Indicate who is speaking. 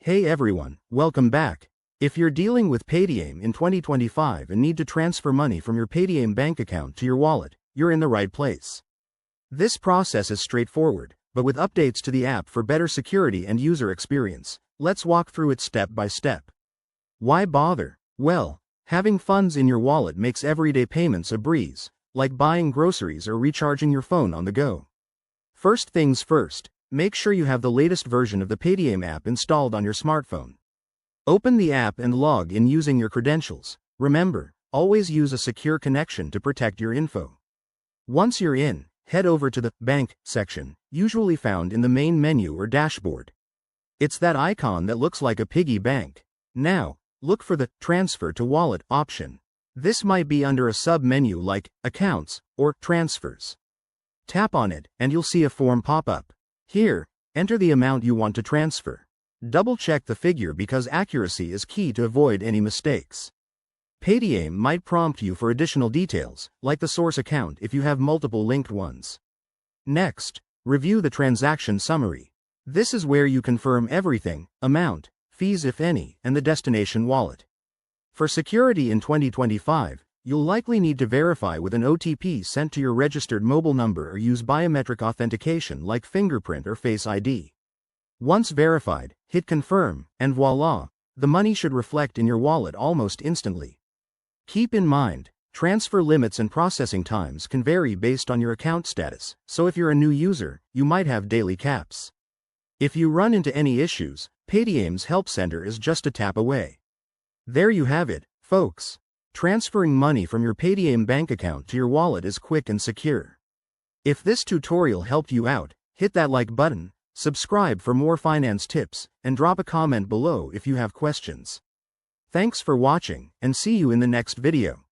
Speaker 1: Hey everyone, welcome back. If you're dealing with Paytm in 2025 and need to transfer money from your Paytm bank account to your wallet, you're in the right place. This process is straightforward, but with updates to the app for better security and user experience, let's walk through it step by step. Why bother? Well, having funds in your wallet makes everyday payments a breeze, like buying groceries or recharging your phone on the go. First things first, make sure you have the latest version of the Paytm app installed on your smartphone. Open the app and log in using your credentials. Remember, always use a secure connection to protect your info. Once you're in, head over to the Bank section, usually found in the main menu or dashboard. It's that icon that looks like a piggy bank. Now, look for the Transfer to Wallet option. This might be under a sub-menu like Accounts or Transfers. Tap on it, and you'll see a form pop up. Here, enter the amount you want to transfer. Double-check the figure because accuracy is key to avoid any mistakes. Paytm might prompt you for additional details, like the source account if you have multiple linked ones. Next, review the transaction summary. This is where you confirm everything: amount, fees if any, and the destination wallet. For security in 2025, you'll likely need to verify with an OTP sent to your registered mobile number or use biometric authentication like fingerprint or Face ID. Once verified, hit confirm, and voila, the money should reflect in your wallet almost instantly. Keep in mind, transfer limits and processing times can vary based on your account status, so if you're a new user, you might have daily caps. If you run into any issues, Paytm's Help Center is just a tap away. There you have it, folks. Transferring money from your Paytm bank account to your wallet is quick and secure. If this tutorial helped you out, hit that like button, subscribe for more finance tips, and drop a comment below if you have questions. Thanks for watching, and see you in the next video.